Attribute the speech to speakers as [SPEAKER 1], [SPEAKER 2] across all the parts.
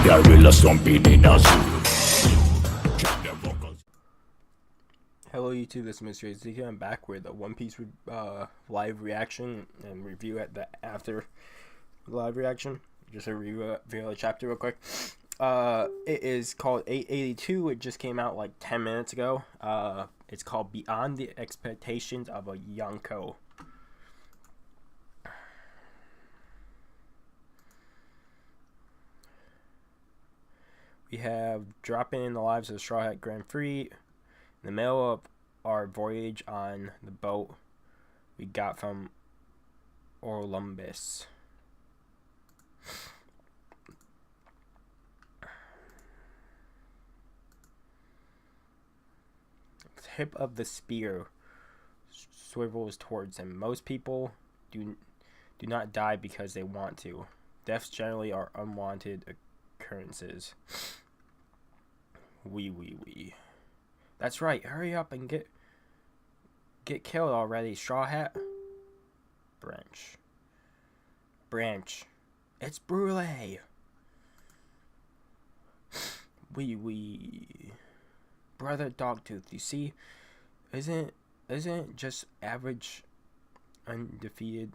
[SPEAKER 1] Hello YouTube, this is Mr. Ezekiel. I'm back with a One Piece live reaction and review at the after live reaction. Just a review the chapter real quick. It is called 882. It just came out like 10 minutes ago. It's called Beyond the Expectations of a Yonko. We have dropping in the lives of Straw Hat Grand Fleet. In the middle of our voyage on the boat we got from Orlumbus. The tip of the spear swivels towards him. Most people do not die because they want to. Deaths generally are unwanted occurrences. Wee. That's right. Hurry up and get killed already, Straw Hat. Branch. It's Brulee. Wee. Brother Dogtooth, you see, isn't just average undefeated.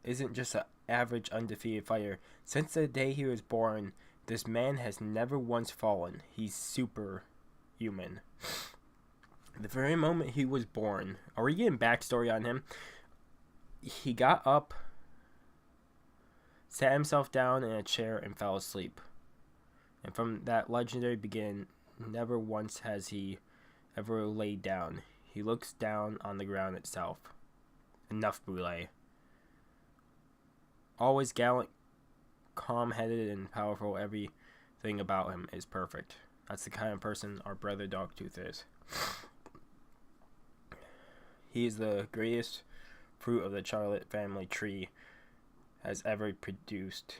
[SPEAKER 1] Isn't just an average undefeated fighter. Since the day he was born, this man has never once fallen. He's superhuman. The very moment he was born, are we getting backstory on him? He got up, sat himself down in a chair, and fell asleep. And from that legendary beginning, never once has he ever laid down. He looks down on the ground itself. Enough, Brulee. Always gallant, calm-headed, and powerful. Everything about him is perfect. That's the kind of person our brother Dogtooth is. He is the greatest fruit of the Charlotte family tree has ever produced.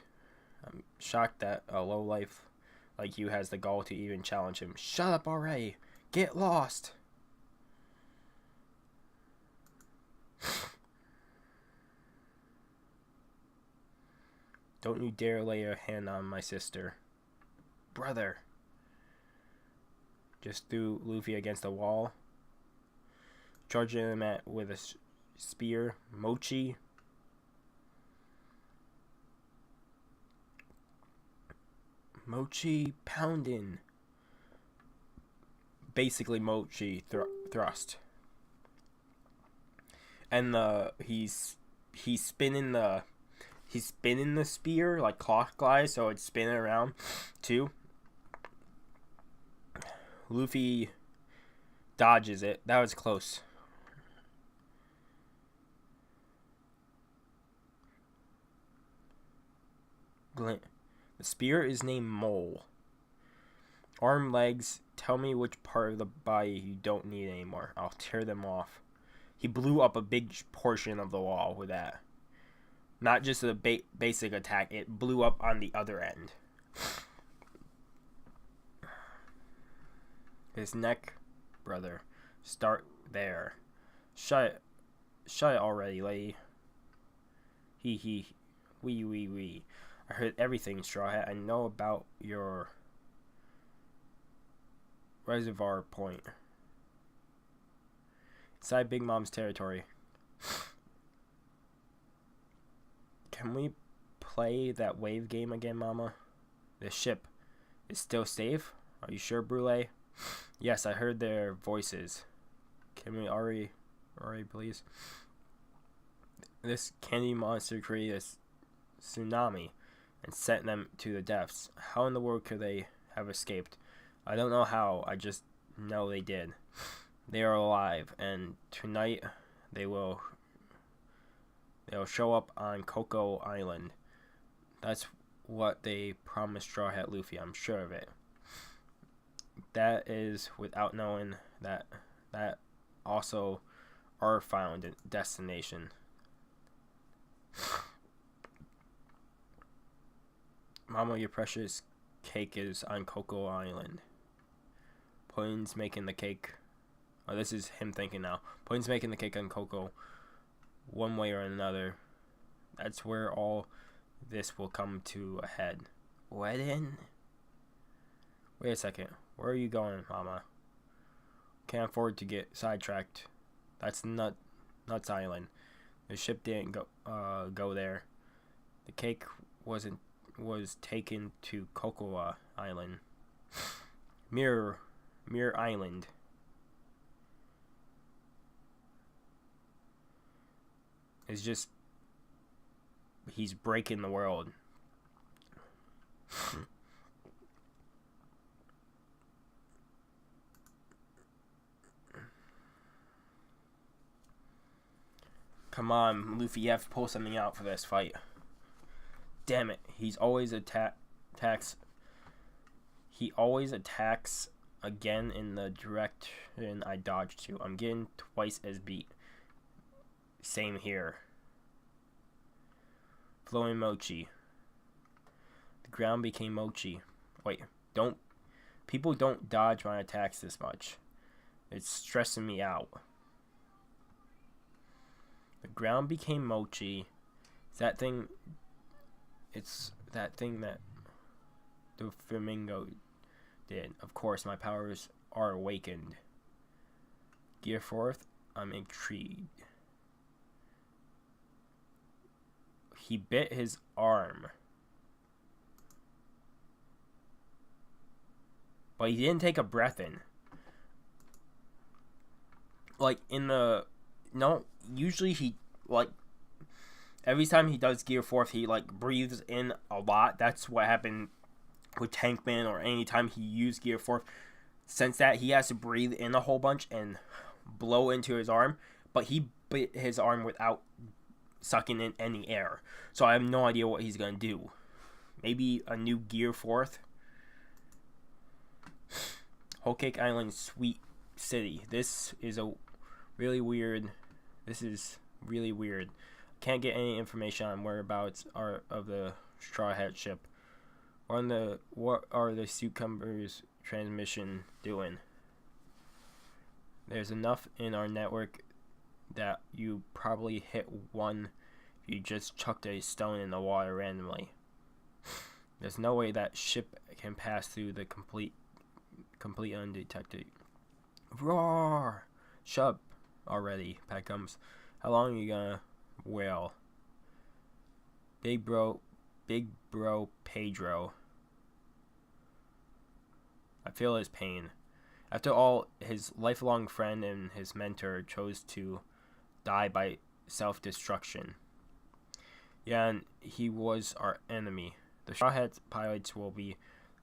[SPEAKER 1] I'm shocked that a lowlife like you has the gall to even challenge him. Shut up already! Get lost! Don't you dare lay your hand on my sister. Brother. Just threw Luffy against the wall. Charging him with a spear. Mochi. Pounding. Basically Mochi thrust. And he's spinning the spear like clockwise, so it's spinning around too. Luffy dodges it. That was close. The spear is named Mole. Arm, legs, tell me which part of the body you don't need anymore. I'll tear them off. He blew up a big portion of the wall with that. Not just a basic attack, it blew up on the other end. His neck, brother. Start there. Shut it already, lady. Wee. I heard everything, Straw Hat. I know about your reservoir point. Inside Big Mom's territory. Can we play that wave game again, Mama? The ship is still safe? Are you sure, Brulee? Yes, I heard their voices. Can we Ari, please? This candy monster created a tsunami and sent them to the depths. How in the world could they have escaped? I don't know how, I just know they did. They are alive, and tonight they'll show up on Cocoa Island. That's what they promised Straw Hat Luffy, I'm sure of it. That is without knowing that also our found destination. Mama, your precious cake is on Cocoa Island. Puddin's making the cake. Oh, this is him thinking now. Puddin's making the cake on Cocoa. One way or another. That's where all this will come to a head. Wedding? Wait a second. Where are you going, Mama? Can't afford to get sidetracked. That's Nuts Island. The ship didn't go there. The cake was taken to Cocoa Island. Mirror Island. It's just he's breaking the world. Come on, Luffy, you have to pull something out for this fight. Damn it, he's always attacks. He always attacks again in the direction I dodged to. I'm getting twice as beat. Same here. Flowing mochi. The ground became mochi. Wait, people don't dodge my attacks this much. It's stressing me out. The ground became mochi. It's that thing that the flamingo did. Of course, my powers are awakened. Gear forth, I'm intrigued. He bit his arm. But he didn't take a breath in. Like, usually he, like, every time he does Gear Forth, he, like, breathes in a lot. That's what happened with Tankman, or any time he used Gear Forth. Since that, he has to breathe in a whole bunch and blow into his arm. But he bit his arm without sucking in any air. So I have no idea what he's going to do. Maybe a new Gear Forth. Whole Cake Island Sweet City. This is really weird. Can't get any information on whereabouts of the Straw Hat ship. What are the Cucumbers transmission doing? There's enough in our network that you probably hit one if you just chucked a stone in the water randomly. There's no way that ship can pass through the complete undetected. Roar! Shut up already, Peckums. How long are you gonna wail? Big bro Pedro. I feel his pain. After all, his lifelong friend and his mentor chose to die by self-destruction. Yeah, and he was our enemy. The Straw Hat pilots will be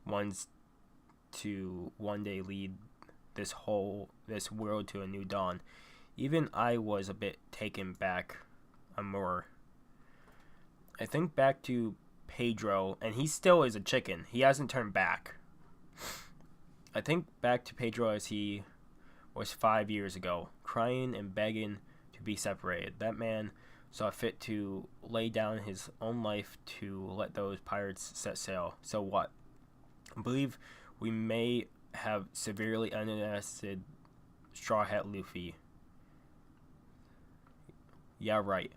[SPEAKER 1] ones to one day lead this world to a new dawn. Even I was a bit taken back. I think back to Pedro, and he still is a chicken. He hasn't turned back. I think back to Pedro as he was 5 years ago, crying and begging to be separated. That man saw fit to lay down his own life to let those pirates set sail. So what? I believe we may have severely underestimated Straw Hat Luffy. Yeah, right.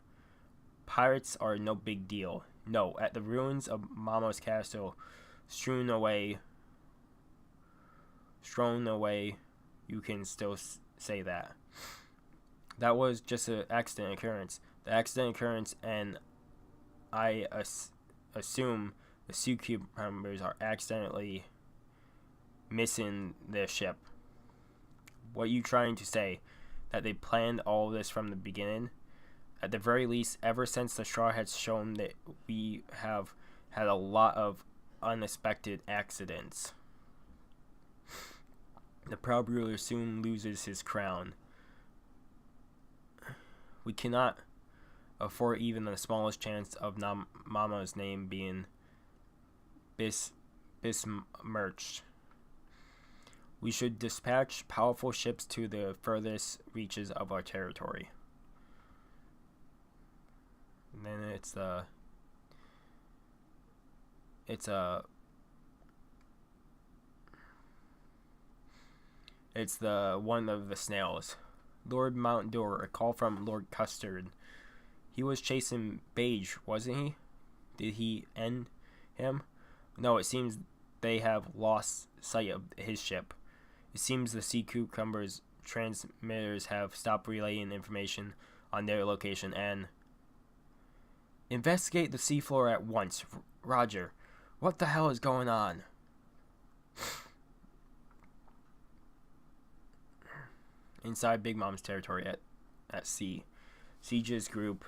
[SPEAKER 1] Pirates are no big deal. No, at the ruins of Mama's castle, strewn away, you can still say that. That was just an accident occurrence. The accident occurrence, and I assume the cucumbers are accidentally missing their ship. What are you trying to say? That they planned all this from the beginning? At the very least, ever since the Straw Hats shown that we have had a lot of unexpected accidents. The proud ruler soon loses his crown. We cannot afford even the smallest chance of Mama's name being besmirched. We should dispatch powerful ships to the furthest reaches of our territory. And then it's the one of the snails. Lord Mountdoor, a call from Lord Custard. He was chasing Beige, wasn't he? Did he end him? No, it seems they have lost sight of his ship. It seems the sea cucumber's transmitters have stopped relaying information on their location and investigate the seafloor at once. Roger. What the hell is going on? Inside Big Mom's territory at sea. Siege's group.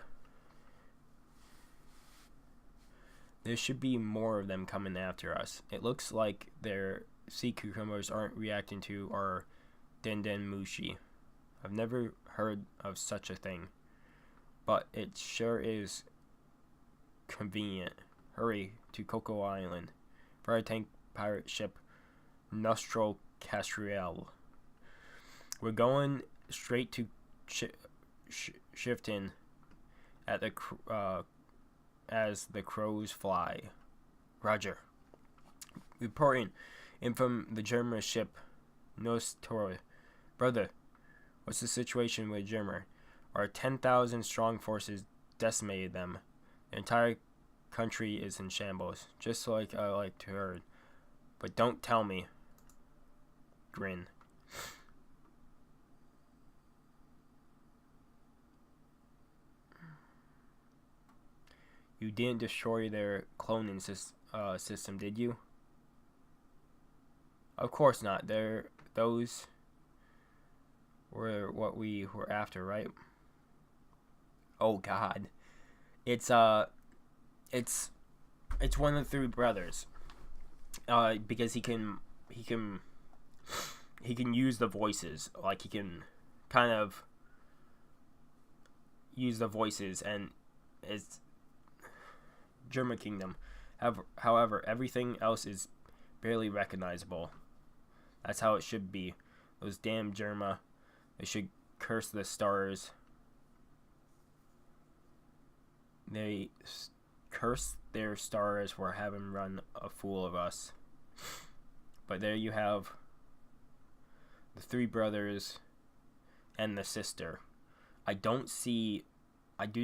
[SPEAKER 1] There should be more of them coming after us. It looks like their sea cucumbers aren't reacting to our Denden Mushi. I've never heard of such a thing, but it sure is convenient. Hurry to Coco Island. Fire tank pirate ship Nostro Castriel. We're going straight to Shifton at the as the crows fly. Roger. Reporting in from the German ship Nostro. Brother, what's the situation with German? Our 10,000 strong forces decimated them. The entire country is in shambles, just like I like to heard. But don't tell me. Grin. You didn't destroy their cloning system, did you? Of course not. Those were what we were after, right? Oh God, it's one of the three brothers. Because he can use the voices. Like he can kind of use the voices, and it's German Kingdom. However, everything else is barely recognizable. That's how it should be. Those damn Germa. They should curse the stars. They curse their stars for having run a fool of us. But there you have the three brothers and the sister. I do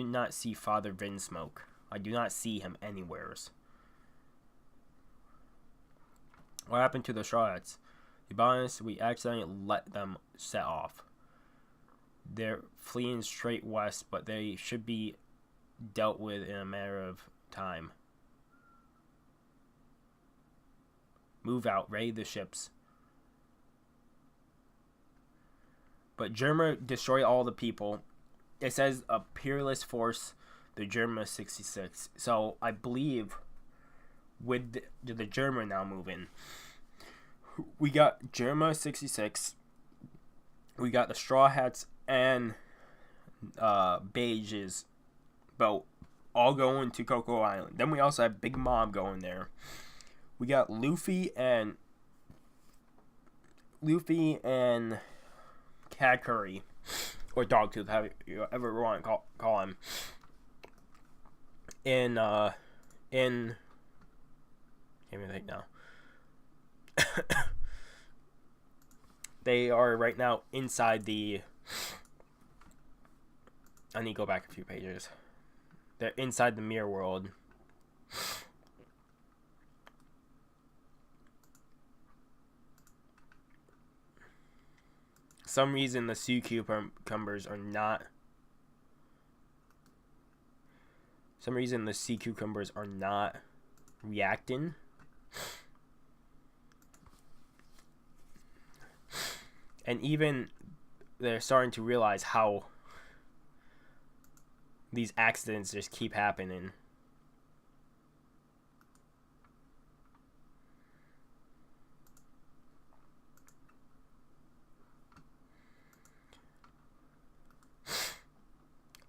[SPEAKER 1] not see Father Vinsmoke. I do not see him anywheres. What happened to the Straw Hats? To be honest, we accidentally let them set off. They're fleeing straight west, but they should be dealt with in a matter of time. Move out, raid the ships. But Germa destroy all the people. It says a peerless force, the Germa 66. So I believe with the Germa now moving, we got Germa 66. We got the Straw Hats and Beige's boat all going to Coco Island. Then we also have Big Mom going there. We got Luffy and Cat Curry, or Dogtooth, however you ever want to call him. In can't even think now. They are right now inside the. I need to go back a few pages. They're inside the mirror world. Some reason the sea cucumbers are not. Some reason the sea cucumbers are not reacting. And even they're starting to realize how these accidents just keep happening.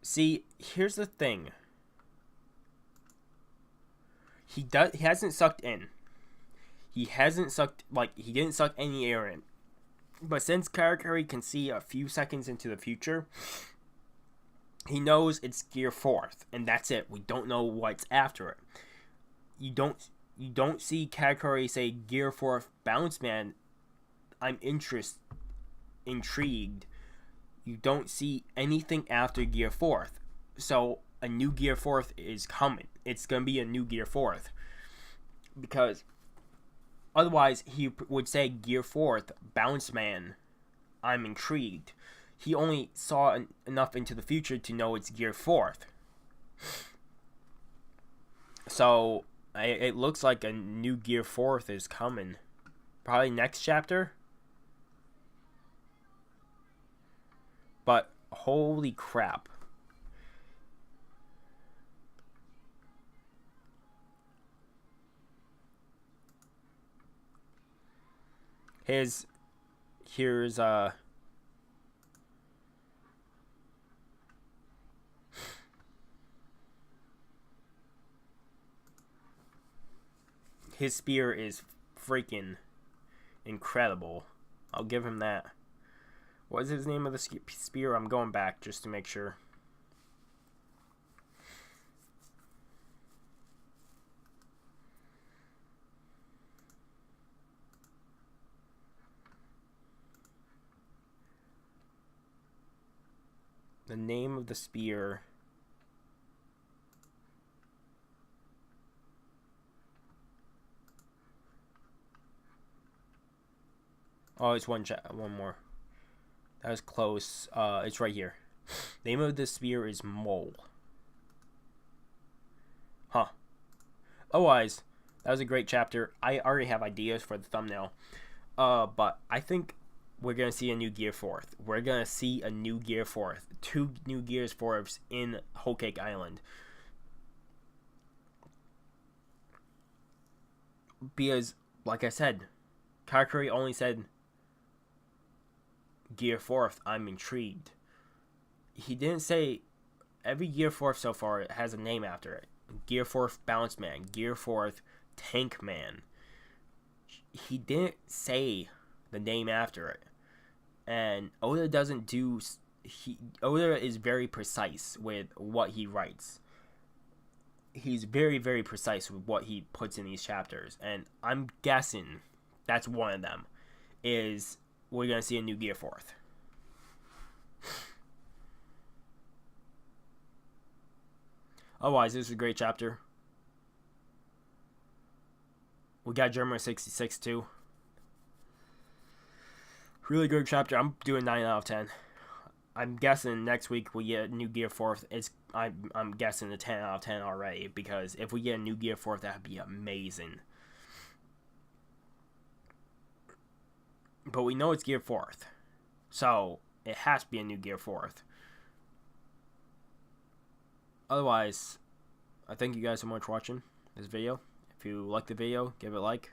[SPEAKER 1] See, here's the thing. He hasn't sucked in. He didn't suck any air in. But since Karakuri can see a few seconds into the future, he knows it's Gear 4th, and that's it. We don't know what's after it. You don't see Karakuri say Gear 4th Bounce Man. I'm intrigued. You don't see anything after Gear 4th. So a new Gear 4th is coming. It's gonna be a new Gear 4th. Because Otherwise, he would say Gear 4th, Bounce Man. I'm intrigued. He only saw enough into the future to know it's Gear 4th. So, it looks like a new Gear 4th is coming. Probably next chapter. But, holy crap. Here's his spear is freaking incredible. I'll give him that. What is his name of the spear? I'm going back just to make sure. The name of the spear. Oh, it's one more. That was close. It's right here. The name of the spear is Mole. Huh. Otherwise, that was a great chapter. I already have ideas for the thumbnail. But I think we're going to see a new Gear 4th. We're going to see a new Gear 4th. 2 new Gears 4ths in Whole Cake Island. Because, like I said, Karakuri only said Gear 4th, I'm intrigued. He didn't say every Gear 4th so far has a name after it. Gear 4th Bounce Man, Gear 4th Tank Man. He didn't say the name after it. And Oda doesn't do... Oda is very precise with what he writes. He's very, very precise with what he puts in these chapters. And I'm guessing that's one of them. Is we're going to see a new Gear 4th. Otherwise, this is a great chapter. We got German 66 too. Really good chapter. I'm doing 9 out of 10. I'm guessing next week we get a new Gear 4th. I'm guessing a 10 out of 10 already, because if we get a new Gear 4th, that would be amazing. But we know it's Gear 4th. So, it has to be a new Gear 4th. Otherwise, I thank you guys so much for watching this video. If you like the video, give it a like.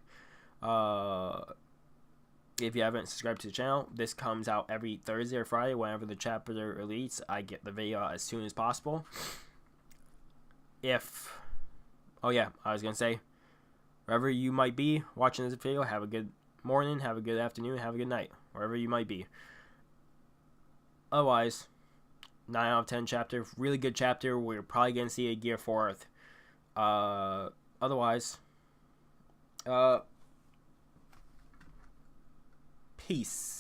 [SPEAKER 1] If you haven't subscribed to the channel, this comes out every Thursday or Friday. Whenever the chapter releases, I get the video as soon as possible. Oh yeah, I was going to say, wherever you might be watching this video, have a good morning, have a good afternoon, have a good night, wherever you might be. Otherwise, 9 out of 10 chapter, really good chapter. We're probably going to see a Gear 4th. Otherwise, peace.